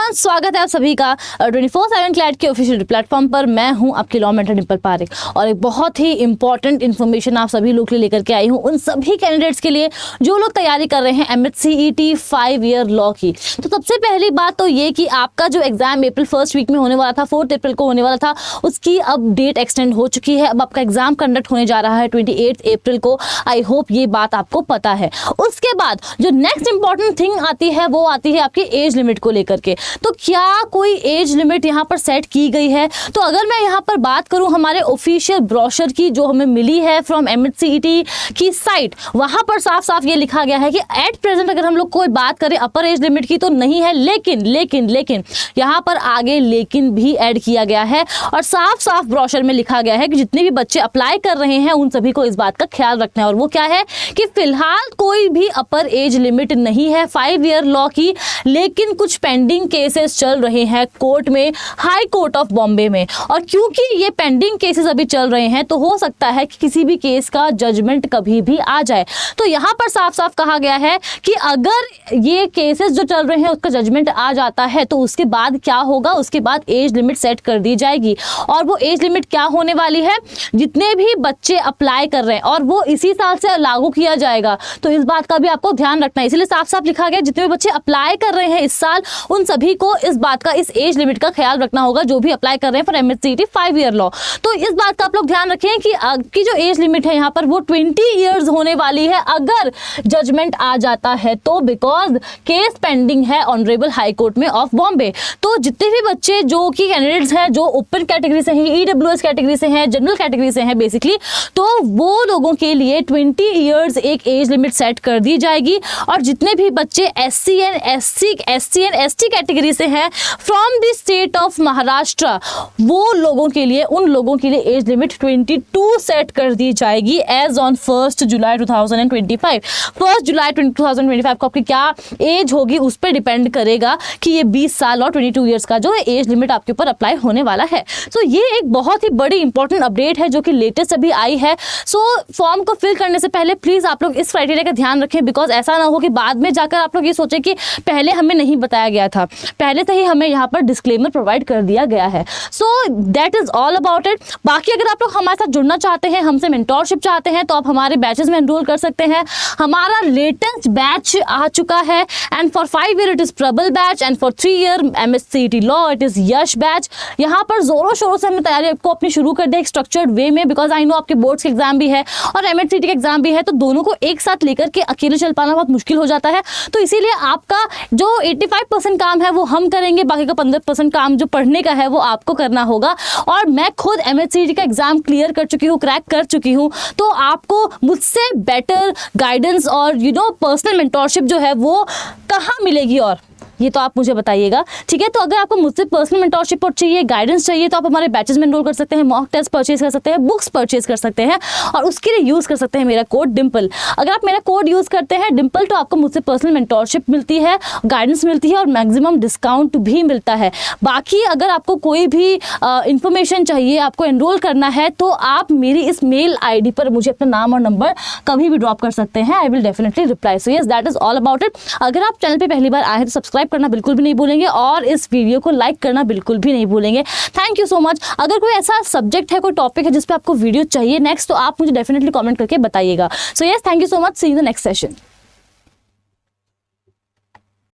Everyone, स्वागत है आप सभी का 24/7 क्लैट के ऑफिशियल प्लेटफॉर्म पर। मैं हूं आपकी लॉ मेंटर डिंपल पारेख और एक बहुत ही इंपॉर्टेंट इन्फॉर्मेशन आप सभी लोग के लिए लेकर के आई हूं, उन सभी कैंडिडेट्स के लिए जो लोग तैयारी कर रहे हैं MHCET 5 ईयर लॉ की। तो सबसे पहली बात तो ये कि आपका जो एग्जाम अप्रैल 1st वीक में होने वाला था, 4 अप्रैल को होने वाला था, उसकी अब डेट एक्सटेंड हो चुकी है। अब आपका एग्जाम कंडक्ट होने जा रहा है 28 अप्रैल को। आई होप ये बात आपको पता है। उसके बाद जो नेक्स्ट इंपॉर्टेंट थिंग आती है वो आती है आपकी एज लिमिट को लेकर के। तो क्या कोई एज लिमिट यहाँ पर सेट की गई है? तो अगर मैं यहाँ पर बात करूँ हमारे ऑफिशियल ब्रोशर की जो हमें मिली है फ्रॉम MHCET की साइट, वहां पर साफ साफ ये लिखा गया है कि एट प्रेजेंट अगर हम लोग कोई बात करें अपर एज लिमिट की तो नहीं है, लेकिन यहाँ पर आगे लेकिन भी ऐड किया गया है और साफ साफ ब्रोशर में लिखा गया है कि जितने भी बच्चे अप्लाई कर रहे हैं उन सभी को इस बात का ख्याल रखना है। और वो क्या है कि फिलहाल कोई भी अपर एज लिमिट नहीं है 5 ईयर लॉ की, लेकिन कुछ पेंडिंग केसेस चल रहे हैं कोर्ट में, हाई कोर्ट ऑफ बॉम्बे में। और क्योंकि ये पेंडिंग केसेस अभी चल रहे हैं तो हो सकता है कि किसी भी केस का जजमेंट कभी भी आ जाए। तो यहाँ पर साफ साफ कहा गया है कि अगर ये केसेस जो चल रहे हैं उसका जजमेंट आ जाता है तो उसके बाद क्या होगा, उसके बाद एज लिमिट सेट कर दी जाएगी। और वो एज लिमिट क्या होने वाली है, जितने भी बच्चे अप्लाई कर रहे हैं, और वो इसी साल से लागू किया जाएगा। तो इस बात का भी आपको ध्यान रखना है, इसलिए साफ साफ लिखा गया जितने भी बच्चे अप्लाई कर रहे हैं इस साल उन सभी को इस बात का, इस एज लिमिट का ख्याल रखना होगा जो भी अप्लाई कर रहे हैं फॉर MHCET 5 ईयर लॉ। तो इस बात का आप लोग ध्यान रखें कि आपकी जो एज लिमिट है यहाँ पर वो 20 ईयर्स होने वाली है अगर जजमेंट आ जाता है तो, बिकॉज केस पेंडिंग है ऑनरेबल हाई कोर्ट में ऑफ बॉम्बे। तो जितने भी बच्चे जो कि कैंडिडेट्स हैं जो ओपन कैटेगरी से हैं, EWS कैटेगरी से हैं, जनरल कैटेगरी से हैं बेसिकली, तो वो लोगों के लिए 20 ईयर्स एक एज लिमिट सेट कर दी जाएगी। और जितने भी बच्चे SC एंड ST कैटेगरी से हैं from the state of Maharashtra, वो लोगों के लिए, उन लोगों के लिए एज लिमिट 22 सेट कर दी जाएगी एज ऑन 1 जुलाई 2025। 1 जुलाई 2025 को आपकी क्या एज होगी उस पर डिपेंड करेगा कि ये 20 साल और 22 ईयर्स का जो एज लिमिट आपके ऊपर अप्लाई होने वाला है। सो ये एक बहुत ही बड़ी इंपॉर्टेंट अपडेट है जो कि लेटेस्ट अभी आई है। सो फॉर्म को फिल करने से पहले प्लीज आप लोग इस क्राइटेरिया का ध्यान रखें, बिकॉज ऐसा ना हो कि बाद में जाकर आप लोग ये सोचें कि पहले हमें नहीं बताया गया था, पहले से ही हमें यहाँ पर डिस्क्लेमर प्रोवाइड कर दिया गया है। So that is all about it. बाकी अगर आप लोग हमारे साथ जुड़ना चाहते हैं, हमसे मेंटोरशिप चाहते हैं, तो आप हमारे बैचेस में एनरोल कर सकते हैं। हमारा लेटेस्ट बैच आ चुका है and for 5 year it is Prabal batch and for 3 year MHCET law it is Yash batch. यहाँ पर जोरों शोरों से हमने तैयारी आपको अपनी शुरू कर दी एक स्ट्रक्चर्ड वे में, बिकॉज आई नो आपके बोर्ड्स के एग्जाम भी है और MHCET के एग्जाम भी है, तो दोनों को एक साथ लेकर के अकेले चल पाना बहुत मुश्किल हो जाता है। तो इसीलिए आपका जो 85% काम है वो हम करेंगे, बाकी का 15% काम जो पढ़ने का है वो आपको करना होगा। और मैं खुद MHCET का एग्जाम क्लियर कर चुकी हूँ, क्रैक कर चुकी हूँ, तो आपको मुझसे बेटर गाइडेंस और पर्सनल मेंटोरशिप जो है वो कहाँ मिलेगी और ये तो आप मुझे बताइएगा, ठीक है। तो अगर आपको मुझसे पर्सनल मेंटोरशिप और चाहिए, गाइडेंस चाहिए, तो आप हमारे बैचेस में एनरोल कर सकते हैं, मॉक टेस्ट परचेज कर सकते हैं, बुक्स परचेज कर सकते हैं और उसके लिए यूज़ कर सकते हैं मेरा कोड डिम्पल। अगर आप मेरा कोड यूज़ करते हैं डिम्पल तो आपको मुझसे पर्सनल मेंटोरशिप मिलती है, गाइडेंस मिलती है और मैक्सिमम डिस्काउंट भी मिलता है। बाकी अगर आपको कोई भी इंफॉर्मेशन चाहिए, आपको एनरोल करना है, तो आप मेरी इस मेल ID पर मुझे अपना नाम और नंबर कभी भी ड्रॉप कर सकते हैं। I will definitely reply. So yes, that is all about it. अगर आप चैनल पर पहली बार आए हैं तो सब्सक्राइब करना बिल्कुल भी नहीं भूलेंगे और इस वीडियो को लाइक करना बिल्कुल भी नहीं भूलेंगे। Thank you so much. अगर कोई ऐसा सब्जेक्ट है, कोई टॉपिक है जिस पे आपको वीडियो चाहिए नेक्स्ट, तो आप मुझे डेफिनेटली कमेंट करके बताइएगा। So yes, thank you so much. See you in the next session.